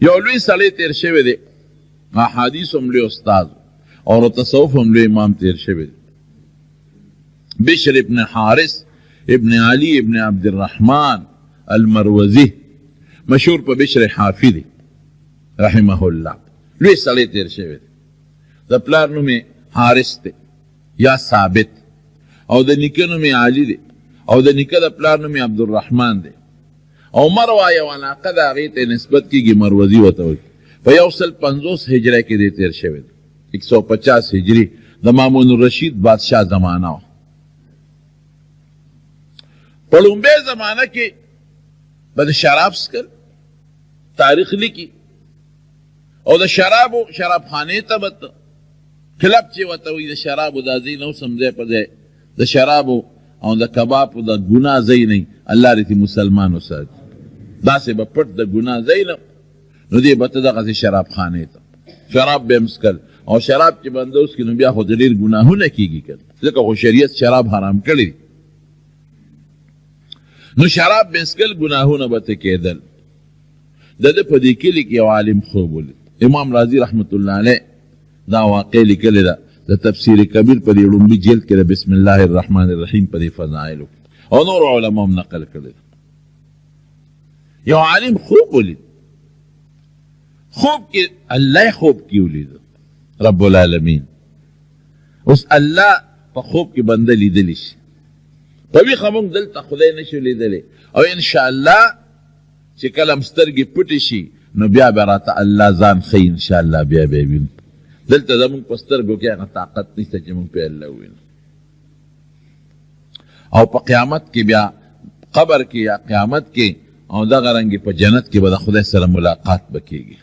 یو لوی سړی تیر شوی دی، احادیث هم لوی استاد اور تصوف هم لوی امام تیر شوی دی. بشر ابن حارث ابن علی ابن عبد الرحمن المروزی، مشهور په بشر حافی دی رحمه الله. لوی سړی تیر شوی دی، د پلار نوم حارث دی یا ثابت، او د نیکه نوم علی دی، او د نیکه د پلار نوم عبدالرحمن دی. او مروه یو علاقه د هغې ته نسبت کېږي، مروزي ورته وایي. په 150 هجره کې دی تیر شوی دی، 150 هجري، د مامون الرشید بادشاه زمانه وه. په لومبۍ زمانه کې به د شراب څکل تاریخ لیکي، او د شرابو شرابخانې ته به کلب چې ورته وایي د شرابو دا ځای نه اوس هم ځای په ځای د شرابو او د کبابو د ګناه ځای نه الله دې مسلمان وساتي. داسې به پټ د ګناه ځای نه، نو دې به ته دغسې شرابخانې ته شراب به یې څکل. او شراب چې بنده اوس کړي نو بیا خو د ډېر ګناهونه کېږي که ځکه خو شریعت شراب حرام کړی دی. نو شراب به یې څکل، ګناهونه به ته کېدل. د ده په دې کلي کې یو عالم خوب ولید. امام راضي رحمت الله علیه دا واقع لیکلې ده د تفسیر کبیر په دې لومړي جلد کې د بسم الله الرحمن الرحیم په دې فضایلو او نور علما هم نقل کړی ده. یو عالم خوب ولید، خوب کې الله خوب کې ولید رب العالمین. اوس الله په خوب کې بنده لیدلی شي، په ویښه موږ دلته خدای نشو لیدلی، او انشاءالله چې کله م سترګې پټې شي نو بیا به راته الله ځان ښیي، انشاءالله بیا به یې وینو. دلته زمونږ په سترګو کې هغه طاقت نشته چې موږ پې الله ووینو. او په قیامت کې بیا قبر کې یا قیامت کې او دغه رنګې په جنت کې به د خدای سره ملاقات به کېږي.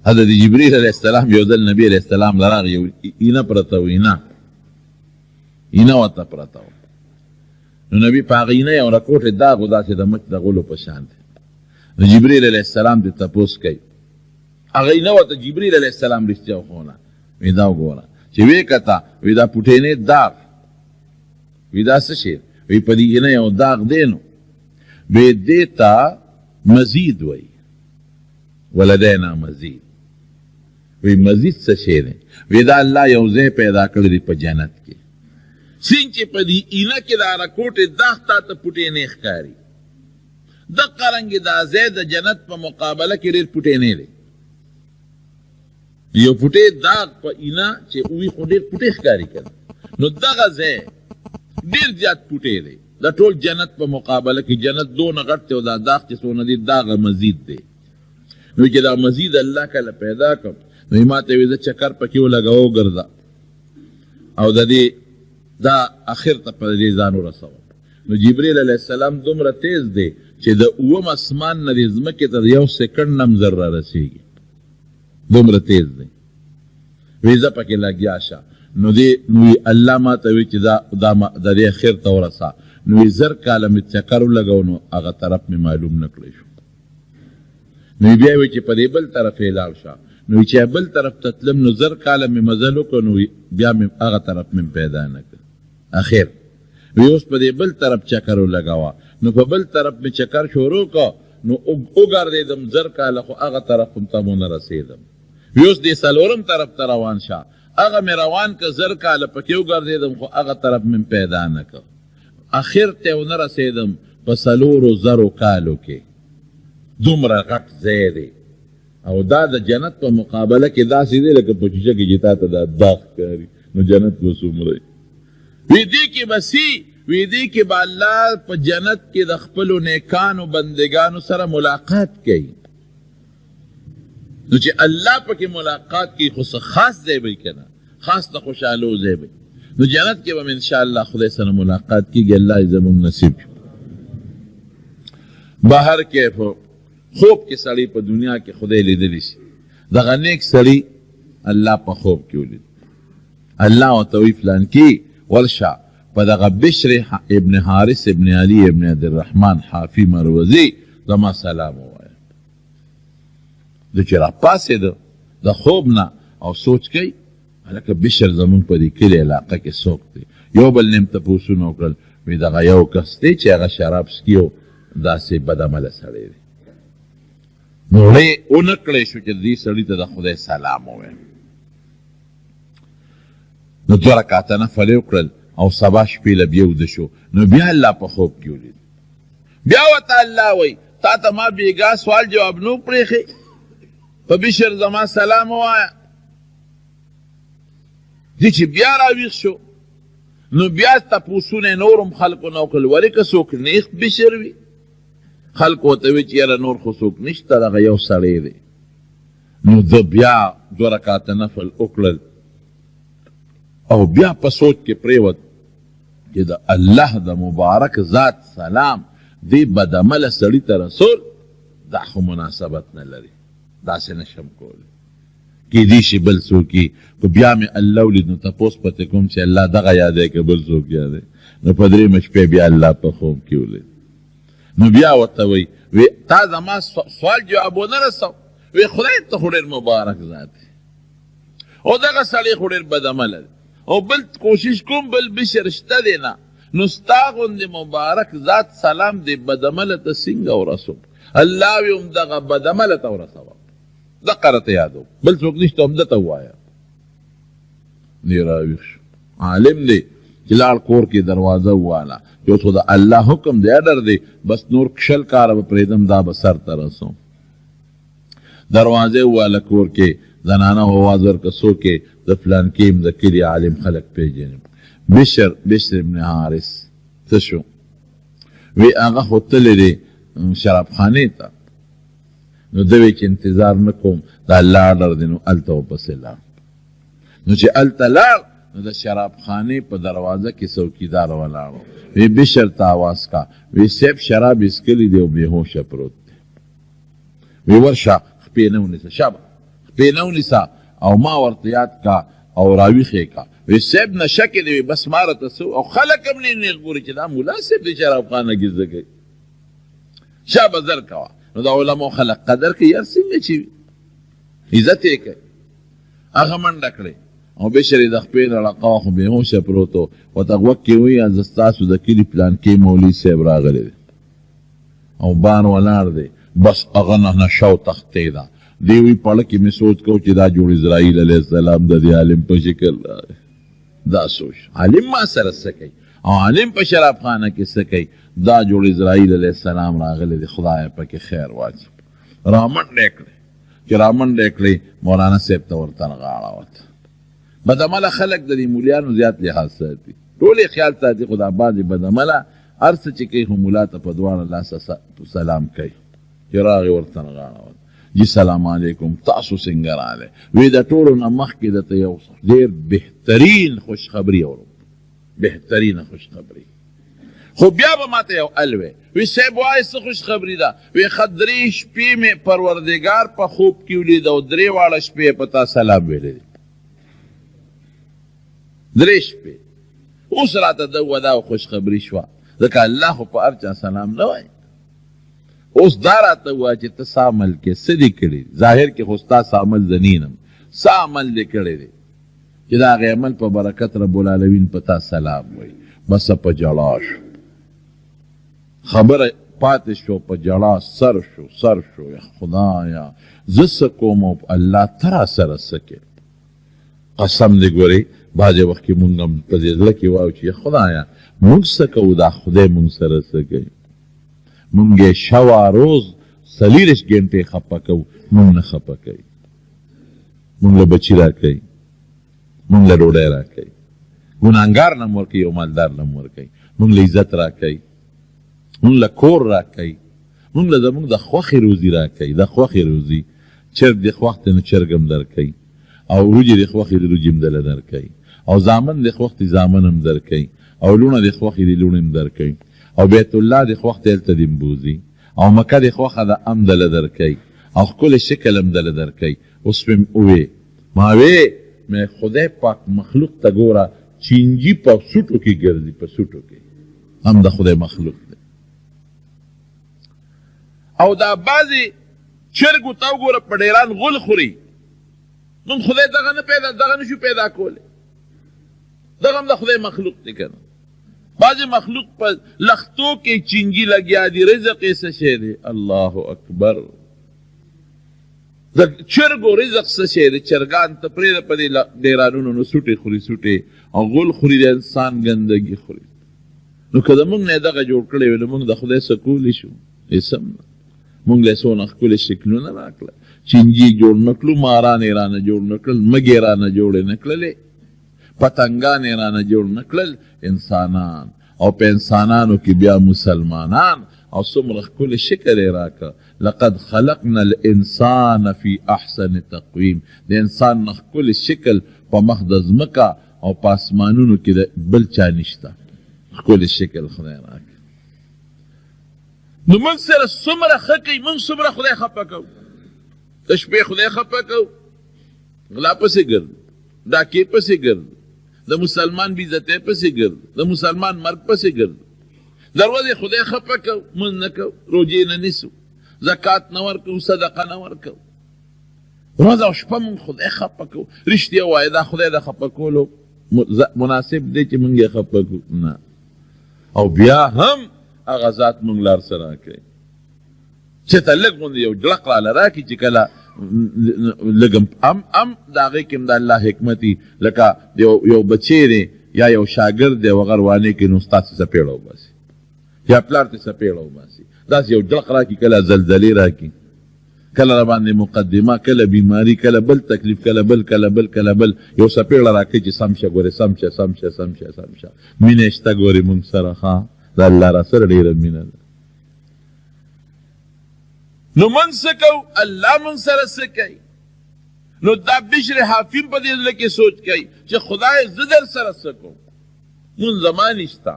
حضرت جبریل علیه السلام یو ځل نبي علیه السلام لراغ یو اینه پرته و، اینه ورته پرته و. نو نبي په هغه اینه یو رکوټې داغ و، داسې د مچ د غلو په شان دی. نو جبریل علیه السلام دې تپوس کوي، هغه اینه ورته جبریل علیه السلام رښتیا وښوونه، وی دا وګوره چې ویې کته، وی دا پوټینې داغ، وی دا څه شی، وی په دې اینه یو داغ دی، نو وی دې ته مزید وی ولدینا مزید. وی مزید څه شی دی؟ وی دا الله یو ځای پیدا کړی دی په جنت کې، څنګه چې په دې اینه کې دا رکوټې داغ تا ته پوټینې ښکاري، دقه رنګې دا ځای د جنت په مقابله کې ډېر پوټینې دی. یو پوټې داغ په اینه چې وي خو ډېر پوټې ښکاري که نو دغه ځای ډېر زیات پوټې دی د ټول جنت په مقابله کې. جنت دونه غټ دی او دا داغ چې څونه دی داغه مزید دی. نو چې دا مزید الله کله پیدا کړ نو ما ته وی زه چکر پکې ولګوه ګرځه او د دې دا اخر ته په دې ځان ورسوه. نو جبریل علیه السلام دومره تیز دی چې د اووم اسمان نه د ځمکې ته یو سکنډ نه هم ذره رسېږي، دومره تیز دی. وی زه پکې لګیا شه. نو الله ما ته وی چې د دې اخر ته ورسه. نو وی زر کاله مې چکر ولګو نو هغه طرف مې معلوم نه کړی شو. نو بیا وی چې په دې بل طرف یې لاړ شه. نو چې بل طرف ته تلم نو زر کاله مې مزل وکړو، نو بیا مې هغه طرف مې پیدا نه کړ. اخر وی اوس په دې بل طرف چکر ولګوه. نو په بل طرف مې چکر شروع کړ نو وګرځېدم زر کاله، خو هغه طرف هم ته مو نه رسېدم. وی اوس دې څلورم طرف ته روان شه. هغه مې روان که زر کاله پکې وګرځېدم خو هغه طرف مې پیدا نه کړ. اخر ته ونه رسېدم په 4,000 کالو کې. دومره غټ ځای دی او دا د جنت په مقابله کې داسې دی لکه په شیشه کې چې تا ته دا داغ ښکاري. نو جنت به څومره وي دې کې به وی دې کې به الله په جنت کې د خپلو نیکانو بندگانو سره ملاقات کوي. نو چې الله پکې ملاقات کوي خو څه خاص ځای به که نه، خاص د خوشحالو ځای به. نو جنت کې به م انشاءالله خدای سره ملاقات کېږي. الله یې زموږ نصیب کړي. بهر کیف خوب کې سړی په دنیا کې خدای لیدلی شي. دغه نیک سړی الله په خوب کې ولید. الله ورته وایي فلان کې ورشه په دغه بشر ابن حارث ابن علی ابن عبدالرحمن حافی مروزی زما سلام ووایه. د چې راپاڅېده د خوب نه او سوچ کوي هلکه بشر زمونږ په دې کلي علاقه کې څوک دی. یو بل نیم تپوسونه وکړل، وی دغه یو کس دی چې هغه شراب څکي او داسې بد عمله سړی دی. نوړې اونکړې شو چې دې سړي ته د خدای سلام ووایم. نو 2 رکعته نفل یې وکړل او سبا شپې له بیا وده شو. نو بیا الله په خوب کې ولید. بیا ورته الله وایي تا ته ما بېګا سوال جواب نو پرېښی، په بشر زما سلام ووایه. دې چې بیا راویښ شو نو بیا تپوسونه یې نورم خلکو نه وکړل، ولې که څوک نیغ بشر وي؟ خلکو ورته وایي چې یاره نور خو څوک نشته، دغه یو سړی دی. نو ده بیا 2 رکعته نفل وکړل او بیا په سوچ کې پرېوت چې د الله د مبارک ذات سلام دې بدعمله سړي ته رسول دا خو مناسبت نه لري، داسې نشم کولی. کیدای شي بل څوک وي، که بیا مې الله ولید نو تپوس پته کوم چې الله دغه یادی که بل څوک یادی. نو په 3 شپې بیا الله په خوب کې ولید. نو بیا ورته وایي وی تا زما سوال جواب ونه رسو، وی خدای ته خو ډېر مبارک ذات دی او دغه سړی خو ډېر بدعمله دی او بل کوشش کوم بل بشر شته دی نه، نو ستا غوندې مبارک ذات سلام دی بدعمله ته څنګه ورسوم؟ الله وی همدغه بدعمله ته ورسوه، دقه راته یادو، بل څوک نشته، همده ته ووایه. دی راویښ شو، عالم دی چې لاړ کور کې دروازه وواله چې اوس خو د الله حکم دی اډر دی، بس نور کشل کاره به پرېږدم دا به سر ته رسوم. دروازې وواله کور کې، زنانه آواز ورکړه څوک یې؟ د فلانکي د کلي عالم خلک پېژني، بشر ابن حارث. څه شو؟ وی هغه خو تللی دی شرابخانې ته. نو ده وی چې انتظار نه کوم، د الله اډر دی، نو هلته ورپسې لاړ. نو چې هلته لاړ نو د شرابخانې په دروازه کې څوکیدار ولاړ و. وی بشر ته آواز کا، وی صاحب شراب اسکلی دی او بېهوشه پروت دی. وی ورشه خپې نه ونیسه، شابه خپې نه ونیسه او ما ورته یاد کا او راویښې کا. وی صاحب نشه کې دی، وی بس ما راته څه او خلک هم نیغ ګوري چې دا ملا صاحب دی شرابخانه کې زده کوي. شابه زر کوه. نو د علماو خلک قدر کوي، یار څنګه چې وي عزت یې کوي. هغه منډه کړې او بشر یې د خپې نه لقوه خو بېهوشه پروت و، ورته غوږ کې وایي زه ستاسو د کلي پلانکي مولوي صاحب راغلی دی او بار ولاړ دی. بس هغه نه نشه او تښتېده. دی وی پړه کې مې سوچ کو چې دا جوړ اسرائیل علیه السلام د دې عالم په شکل راغی. دا سوچ عالم ما سره څه کوي او عالم په شرابخانه کې څه کوي؟ دا جوړ اسرائیل علیه السلام راغلی دی، خدای پکې خیر واچي. رامنډې کړې چې رامنډې کړې مولانا صاحب ته ورته غاړه وته. بدعمله خلک د دې مولیانو زیات لحاظ ساتي، ټول یې خیال ساتي، خو دا بعضې بدعمله هر څه چې کوي خو ملا ته په دواړه لاسه سلام کوي. چې راغې ورته غاړه وته، جی سلام علیکم، تاسو څنګه راغلی؟ وی د ټولو نه مخکې درته یو ډېر بهترین خوشخبري اورم، بهترینه خوشخبري. خو بیا به ماته یو الوی وی صاحب وایي څه خوشخبري ده؟ وی ښه 3 شپې مې پروردګار په خوب کې ولید او 3 واړه شپې په تا سلام ویلی دی. 3 شپې. اوس راته ده ودا خوشخبري شوه، ځکه الله خو په هر چا سلام نه وایي. اوس دا راته ووایه چې ته څه عمل کې څه دې کړي؟ ظاهر کې خو ستا څه عمل زه نینم، څه عمل دې کړی دی چې د هغې عمل په برکت رب العالمین په تا سلام وایي. بس په جړا شو، خبره پاتې شو، په جړا سر شو. یا خدایا زه څه کوم او الله ته را سره څه کوې؟ قسم دې ګورې بعضې وخت کې مونږ هم په دې زړه کې وایو چې خدایا مونږ څه کوو، دا خدای مونږ سره څه کوي؟ مونږ یې شوه روز 40 ګنټې خفه کوو، مونږ نه خفه کوي. مونږ له بچي را کوي، مونږ له ډوډۍ را کوي، ګناهګار نه م ورکوي او مالدار نه م ورکوي. مونږ له عزت را کوي، مونږ له کور را کوي، مونږ له زمونږ د خوښې روزي را کوي. د خوښې روزي چرګ دې خوښ دی نو چرګ هم در کوي، او وریجې دې خوښې دي روجي هم دله در کوي، او زامن دې خوښ دي زامن هم در کوي، او لوڼه دې خوښې دي لوڼې هم در کوي، او بیت الله دې خوښ دی هلته دې بوځي، او مکه دې خوښه ده هم دله در کوي، او ښکلی شکل هم دله در کوي. اوس مې ووې ما وې مې خدای پاک مخلوق ته ګوره چینجي په سوټو کې ګرځي، په سوټو کې هم د خدای مخلوق دی. او دا بعضې چرګو ته وګوره په ډیران غول خوري. نن خدای دغه نشو پیدا کولی، دغه هم د خدای مخلوق دی که نه. بعضې مخلوق په لختو کې چینجي لګیا دي، رزق یې څه شی دی؟ الله اکبر. د چرګو رزق څه شی دی؟ چرګان ته پرېږده په دې ډیرانونو نو سوټې خوري سوټې او غول خوري، د انسان ګندګي خوري. نو که د مونږ نه دغه جوړ کړی وي نو مونږ د خدای څه کولی شو؟ هېڅ هم نه. مونږ له څونه ښکلي شکلونه راکړه، چینجي جوړ نه کړو، ماران یې رانه جوړ نه کړل، مږې رانه جوړې نه کړلې، پتنګان یې رانه جوړ نه کړل، انسانان. او په انسانانو کې بیا مسلمانان، او څومره ښکلی شکل یې راکړه. لقد خلقنا الانسان فی احسن تقویم. د انسان نه ښکلی شکل په مخ د ځمکه او په اسمانونو کې د بل چا نشته. ښکلی شکل خدای راکړه. نو موږ سره څومره ښه کوي، موږ څومره خدای خفه کوو. د شپې خدای خفه کوو، غلا پسې ګرځو، ډاکې پسې ګرځو، د مسلمان بې عزتۍ پسې ګرځو، د مسلمان مرګ پسې ګرځو. د ورځې خدای خفه کوو، مونځ نه کوو، روژې نه نیسو، زکات نه ورکوو، صدقه نه ورکوو. ورځ او شپه مونږ خدای خفه کوو. رښتیا وایه دا خدای د خفه کولو مناسب دی چې مونږ یې خفه کوو؟ نه. او بیا هم هغه ذات مونږ لار څه راکوي چې ته لږ غوندې یو جړق راله راکړي چې کله لږ هم د هغې کې هم د الله حکمت وي. لکه یو بچی دی یا یو شاګرد دی، هغه روانې کې نو ستا څه څپېړه وباسي یا پلار ته څپېړه وباسي، داسې یو جړق راکړي، کله زلزلې راکړي، کله را باندې مقدمه، کله بیماري، کله بل تکلیف، کله بل کله بل کله بل، یو څپېړه راکړي چې سم شه ګورې، سم شه سم شه سم شه سم شه. مینه شته ګورې مونږ سره، ښه د الله را سره ډېره مینه ده. نو من څه کوو؟ الله من سره څه کوي؟ نو دا بشر حافیم په دې زړه کې سوچ کوي چې خدای زه در سره څه کوم؟ مونځ زما نشته،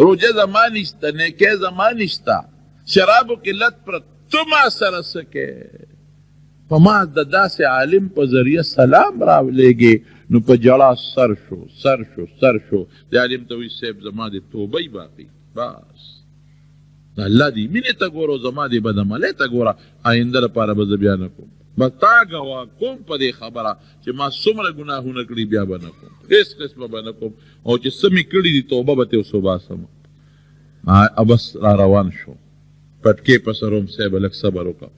روژه زما نشته، نیکۍ زما نشته، شرابو کې لت پرت، تو ما سره څه کوې؟ په ما د داسې عالم په ذریعه سلام راولېږې نو په ژړا سر شو سر شو سر شو. د عالم ته وایي صاحب زما د توبې باقي، بس الله دې مینې ته ګوره، زما دې بدعملۍ ته ګوره، آینده لپاره به زه بیا نه کوم. بس تا ګواه کوم په دې خبره چې ما څومره ګناهونه کړي، بیا به نه کوم، هېڅ قسمه به نه کوم. او چې څه مې کړي دي توبه به ترې وسوباسم. او بس را روان شو. پټکې په سر وم، صاحب لږ صبر وکړه.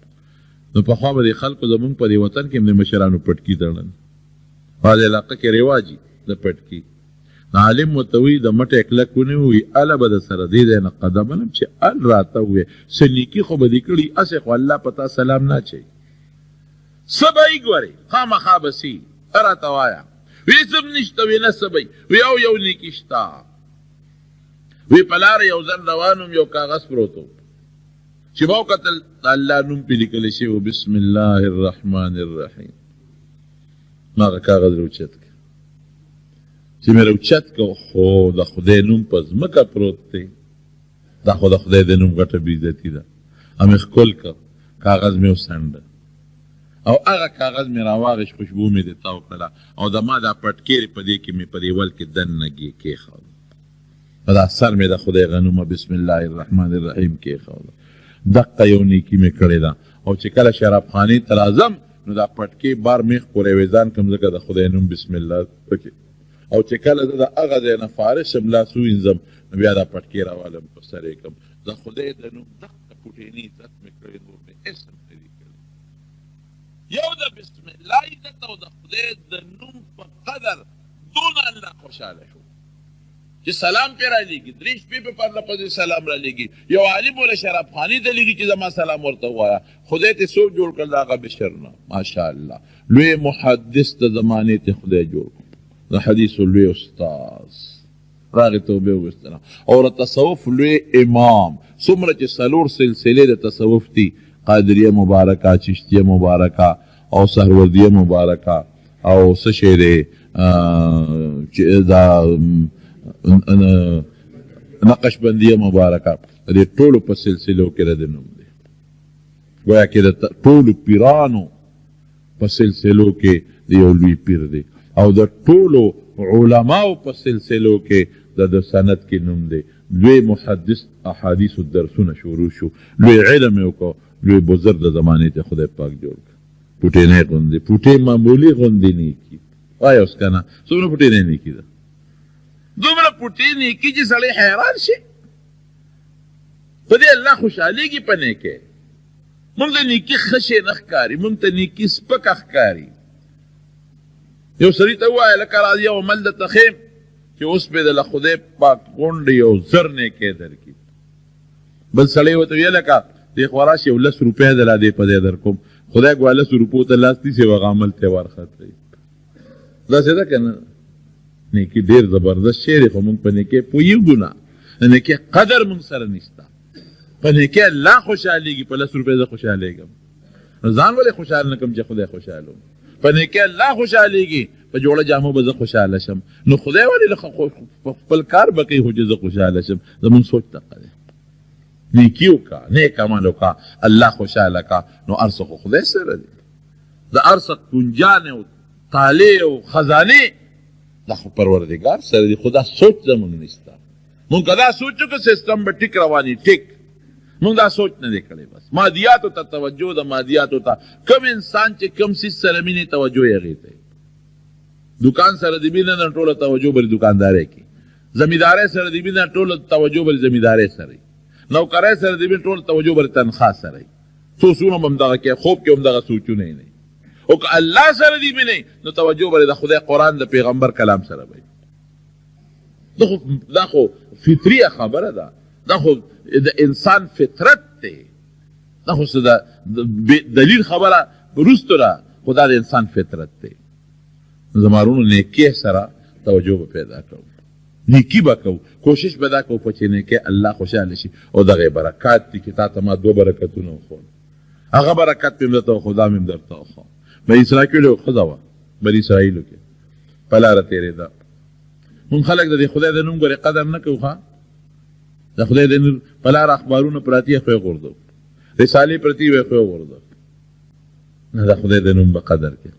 نو پخوا به دې خلکو زمونږ په دې وطن کې هم د مشرانو پټکي تړل، په دې علاقه کې رواجي د پټکي. عالم ورته وایي د مټې کلک ونیو، وایي اله به د سره دې ځای نه قدم علم چې ال راته ووایې څه نیکي خو به دې کړي، هسې خو الله په تا سلام نه اچوي. څه به یې ګورې خامخا به سي راته وایه. وی څه نشته، وی نه څه به وی یو نیکي شته. وی په لاره یو ځل روان وم، یو کاغذ پروت و چې ما وکتل د الله نوم پې لیکلی شوی و، بسم الله الرحمن الرحیم. ما هغه کاغذ راوچت کړ. چې مې راوچت کړ خو د خدای نوم په ځمکه پروت دی. دا خو د خدای د نوم غټه بېعزتي ده. مې ښکل کړ، کاغذ مې وڅنډه او هغه کاغذ مې راواغېش، خوشبو مې دې تاو کړله او د ما دا پټکېرې په دې کې مې په دې ول کې دننه کېښوده. په دا سر مې د خدای غنومه بسم الله الرحمن الرحیم کېښوده. دقه یو نیکي مې کړې ده. او چې کله شرابخانې ته راځم نو دا پټکې بار میخ پورې ویزان کړم، ځکه د خدای نوم بسم الله پکې. او چې کله زه د هغه ځای نه فارغ شم، لاس ووینځم، نو بیا دا پټکې راوالم په سر یې کړم. د خدای د نوم دقه پوټیني عزت مې کړې، نور مې هېڅ هم نه دي کړی. یو د بسم الله عزت او د خدای د نوم په قدر دونه الله خوشحاله شو چې سلام پې رالیږي، درې شپې په پرله پسې سلام رالیږي. یو عالم وله شرابخانې ته لیږي چې زما سلام ورته ووایه. خدای ته څوک جوړ کړل؟ د هغه بشر نه. ماشاءالله لوی محدث د زمانې ته خدای جوړ کړ، د حدیثو لوی استاذ راغې توبې وویستله. او د تصوف لوی امام. څومره چې څلور سلسلې د تصوف دي، قادریه مبارکه، چشتیه مبارکه او سهروردیه مبارکه او څه شی دی دا نقشبندیه مبارکه، د ټولو په سلسلو کې د نوم دی. گویا کې د ټولو پیرانو په سلسلو کې د یو لوی پیر دی، او د ټولو علماو په سلسلو کې د سند کې نوم دی. لوی محدث احادیث و درسونه شروع شو، لوی علم یې وکړو، لوی بزرګ د زمانې ته خدای پاک جوړ کړ. پوټینۍ غوندې، پوټې معمولي غوندې نیکي. وایه اوس که نه څومره پوټینۍ نیکي ده، دومره پوټې نیکي چې سړی حیران شي. په دې الله خوشحالېږي په نیکۍ. مونږ ته نیکي خشه نه ښکاري، مونږ ته نیکي سپکه ښکاري. یو سړي ته ووایه لکه راځي یو عمل درته ښیم چې اوس پې دله خدای پاک غونډې یو زر نیکۍ درکړي. بل سړی ورته ویې لکه دې خوا راشي یو 10 روپۍ دله دې په دې در کوم، خدای ګویا 10 روپو ته لاس نیسي هغه عمل ته ورخطوي. داسې ده که نه؟ نیکي ډېر زبردست شی دی، خو مونږ په نیکۍ پوهېږو نه، د نیکۍ قدر مونږ سره نشته. په نیکۍ الله خوشحالېږي، په 10 روپۍ زه خوشحالېږم، ځان ولې خوشحال نه کړم چې خدای خوشحال وم؟ په نیکۍ الله خوشحالېږي، په جوړه جامو به زه خوشحاله شم، نو خدای ولې خپل کار به کوي خو چې زه خوشحاله شم؟ زمونږ سوچ دغه دی. نیکي وکړه، نیک عمل وکړه، الله خوشحاله کړه، نو هر څه خو خدای سره دی. د هر څه کنجانې او طالع او خزانې دا خو پروردګار سره دی، خو دا سوچ زمونږ نشته. مونږ که دا سوچ وکړو سیستم به ټیک رواني ټیک، مونږ دا سوچ نه دی کړی. بس مادیاتو ته توجه ده، مادیاتو ته. کم انسان چې کم څیز سره مینې توجه یې هغې ته وي. دکان سره د مینه نه ټوله توجه بلې دکاندارۍ کې، زمیندارۍ سره د مینه ټوله توجه بلې زمیندارۍ سره وي، نوکرۍ سره د مینه ټوله توجه بلې تنخوا سره وي. سوچونه به همدغه کوي، خوب کې همدغه سوچونه یې نه وي. او که الله سره د مینې نو توجه بلې د خدای قرآن د پیغمبر کلام سره به وي. دا خو فطریه خبره ده، دا خو د انسان فطرت دی، دا خو د دلیل خبره وروستو ده، خو دا د انسان فطرت دی. زمارونو نیکۍ سره توجه به پیدا کوو، نیکي به کوو، کوشش به دا کوو په چې نیکۍ الله خوشحاله شي. او دغه برکات دي چې تا ته ما 2 برکتونه وښول، هغه برکت مې درته وښود، دا مې درته وښود. بني اسرائیل کې یو ښځه وه، بني اسرائیلو کې په لاره تېرېده. مونږ خلک د دې خدای د نوم ګورې قدر نه کوو. ښه د خدای د نوم په لاره اخبارونه پراتی خو یې غورځو، رسالې پرتې وې خو یې غورځو. نه د خدای د نوم به قدر کې